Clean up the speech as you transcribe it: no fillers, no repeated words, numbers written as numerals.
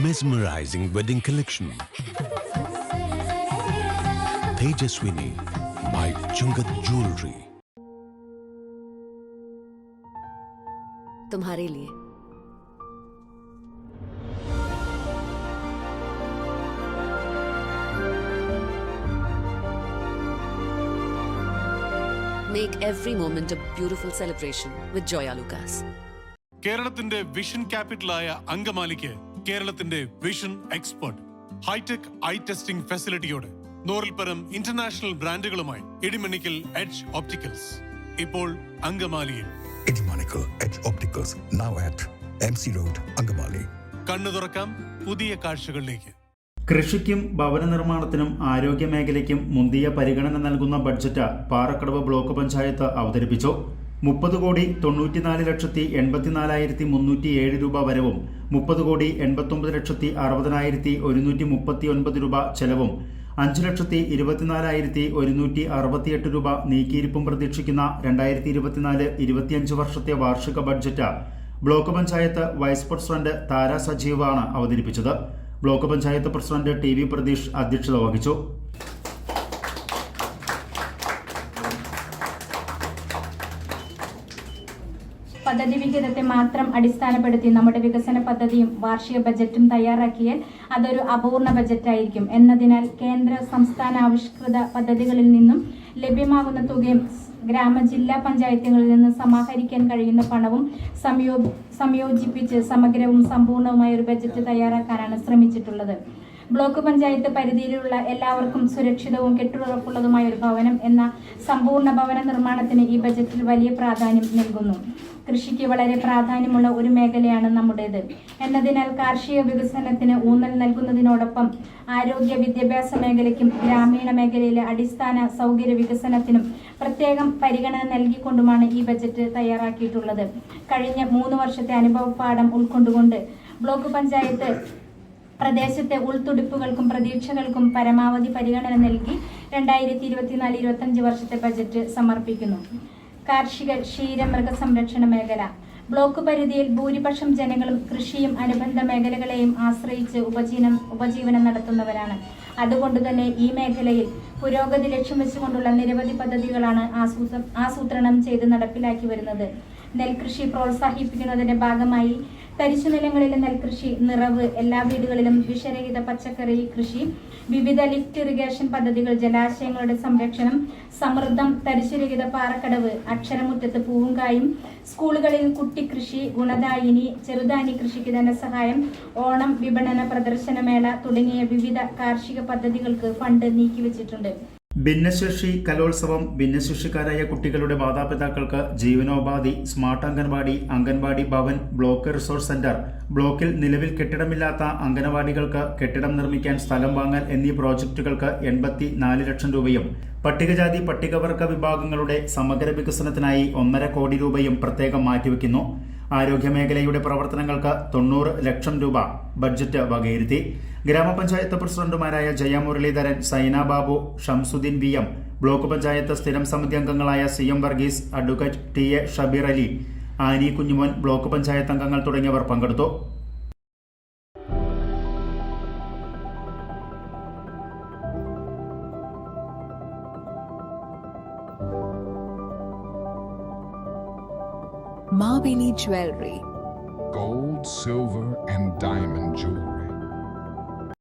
Mesmerizing wedding collection. Tejaswini by Chungat Jewelry. तुम्हारे लिए Make every moment a beautiful celebration with Joya Lucas. കേരളത്തിന്റെ vision ക്യാപിറ്റലായ അങ്കമാലിക്ക് കേരളത്തിന്റെ vision expert hi-tech eye testing ഫെസിലിറ്റിയോടെ 100-ൽ-പരം ഇന്റർനാഷണൽ ബ്രാൻഡുകളുമായി ഇടിമണിക്കൽ എഡ്ജ് ഓപ്റ്റിക്കൽസ് ഇപ്പോൾ അങ്കമാലിയിൽ. Idimannickal edge opticals now at MC Road, Angamaly. കണ്ണു തുറക്കാം പുതിയ കാഴ്ചകളിലേക്ക്. കൃഷിക്കും ഭവന നിർമ്മാണത്തിനും ആരോഗ്യ മേഖലയ്ക്കും മുന്തിയ പരിഗണന നൽകുന്ന ബഡ്ജറ്റ് പാറക്കടവ് ബ്ലോക്ക് പഞ്ചായത്ത് അവതരിപ്പിച്ചു. 30,84,84,307 രൂപ വരവും 30,89,60,139 രൂപ ചെലവും 5,24,168 രൂപ നീക്കിയിരിപ്പും പ്രതീക്ഷിക്കുന്ന 2024-25 വർഷത്തെ വാർഷിക budget block panchayat vice president Thara സജീവാണ് അവതരിപ്പിച്ചത്. Block panchayat president TV Pratheesh അധ്യക്ഷത വഹിച്ചു. പദ്ധതി വിഹിതത്തെ മാത്രം അടിസ്ഥാനപ്പെടുത്തി നമ്മുടെ വികസന പദ്ധതിയും വാർഷിക ബജറ്റും തയ്യാറാക്കിയാൽ അതൊരു അപൂർണ ബജറ്റായിരിക്കും എന്നതിനാൽ കേന്ദ്ര സംസ്ഥാന ആവിഷ്കൃത പദ്ധതികളിൽ നിന്നും ലഭ്യമാകുന്ന തുകയും ഗ്രാമ ജില്ലാ പഞ്ചായത്തുകളിൽ നിന്ന് സമാഹരിക്കാൻ കഴിയുന്ന പണവും സംയോജിപ്പിച്ച് സമഗ്രവും സമ്പൂർണവുമായ ഒരു ബജറ്റ് തയ്യാറാക്കാനാണ് ശ്രമിച്ചിട്ടുള്ളത്. ബ്ലോക്ക് പഞ്ചായത്ത് പരിധിയിലുള്ള എല്ലാവർക്കും സുരക്ഷിതവും കെട്ടുറപ്പുള്ളതുമായ ഒരു ഭവനം എന്ന സമ്പൂർണ്ണ ഭവന നിർമ്മാണത്തിന് ഈ ബജറ്റിൽ വലിയ പ്രാധാന്യം നൽകുന്നു. കൃഷിക്ക് വളരെ പ്രാധാന്യമുള്ള ഒരു മേഖലയാണ് നമ്മുടേത് എന്നതിനാൽ കാർഷിക വികസനത്തിന് ഊന്നൽ നൽകുന്നതിനോടൊപ്പം ആരോഗ്യ വിദ്യാഭ്യാസ മേഖലയ്ക്കും ഗ്രാമീണ മേഖലയിലെ അടിസ്ഥാന സൗകര്യ വികസനത്തിനും പ്രത്യേകം പരിഗണന നൽകിക്കൊണ്ടുമാണ് ഈ ബജറ്റ് തയ്യാറാക്കിയിട്ടുള്ളത്. കഴിഞ്ഞ 3 വർഷത്തെ അനുഭവപാഠം ഉൾക്കൊണ്ടുകൊണ്ട് ബ്ലോക്ക് പഞ്ചായത്ത് പ്രദേശത്തെ ഉൾത്തുടിപ്പുകൾക്കും പ്രതീക്ഷകൾക്കും പരമാവധി പരിഗണന നൽകി 2024-25 വർഷത്തെ ബജറ്റ് സമർപ്പിക്കുന്നു. കാർഷിക ക്ഷീര മൃഗസംരക്ഷണ മേഖല ബ്ലോക്ക് പരിധിയിൽ ഭൂരിപക്ഷം ജനങ്ങളും കൃഷിയും അനുബന്ധ മേഖലകളെയും ആശ്രയിച്ച് ഉപജീവനം നടത്തുന്നവരാണ്. അതുകൊണ്ട് തന്നെ ഈ മേഖലയിൽ പുരോഗതി ലക്ഷ്യം വെച്ചുകൊണ്ടുള്ള നിരവധി പദ്ധതികളാണ് ആസൂത്രണം ചെയ്ത് നടപ്പിലാക്കി വരുന്നത്. നെൽകൃഷി പ്രോത്സാഹിപ്പിക്കുന്നതിന്റെ ഭാഗമായി തരിശുനിലങ്ങളിലെ നെൽകൃഷി, നിറവ്, എല്ലാ വീടുകളിലും വിഷരഹിത പച്ചക്കറി കൃഷി, വിവിധ ലിഫ്റ്റ് ഇറിഗേഷൻ പദ്ധതികൾ, ജലാശയങ്ങളുടെ സംരക്ഷണം, സമൃദ്ധം, തരിശുരഹിത പാറക്കടവ്, അക്ഷരമുറ്റത്ത് പൂങ്കായും, സ്കൂളുകളിൽ കുട്ടിക്കൃഷി, ഗുണദായിനി, ചെറുധാന്യ കൃഷിക്ക് ധനസഹായം, ഓണം വിപണന പ്രദർശനമേള തുടങ്ങിയ വിവിധ കാർഷിക പദ്ധതികൾക്ക് ഫണ്ട് നീക്കിവച്ചിട്ടുണ്ട്. ഭിന്നശേഷി കലോത്സവം ഭിന്നശേഷിക്കാരായ കുട്ടികളുടെ മാതാപിതാക്കൾക്ക് ജീവനോപാധി, smart anganwadi, anganwadi Bhavan, block resource centre, ബ്ലോക്കിൽ നിലവിൽ കെട്ടിടമില്ലാത്ത അംഗനവാടികൾക്ക് കെട്ടിടം നിർമ്മിക്കാൻ സ്ഥലം വാങ്ങൽ എന്നീ പ്രോജക്റ്റുകൾക്ക് 84 ലക്ഷം രൂപയും പട്ടികജാതി പട്ടികവർഗ വിഭാഗങ്ങളുടെ സമഗ്ര വികസനത്തിനായി 1.5 കോടി രൂപയും പ്രത്യേകം മാറ്റിവെക്കുന്നു. ആരോഗ്യമേഖലയുടെ പ്രവർത്തനങ്ങൾക്ക് 90 ലക്ഷം രൂപ ബഡ്ജറ്റ് വകയിരുത്തി. ഗ്രാമപഞ്ചായത്ത് പ്രസിഡന്റുമാരായ ജയ മുരളീധരൻ, സൈന ബാബു, ഷംസുദ്ദീൻ VM, ബ്ലോക്ക് പഞ്ചായത്ത് സ്ഥിരം സമിതി അംഗങ്ങളായ CM Varghese, advocate TA Shabeer Ali, Annie Kunjumon, block panchayat അംഗങ്ങൾ തുടങ്ങിയവർ പങ്കെടുത്തു. Mabini Jewelry. Gold, silver, and diamonds.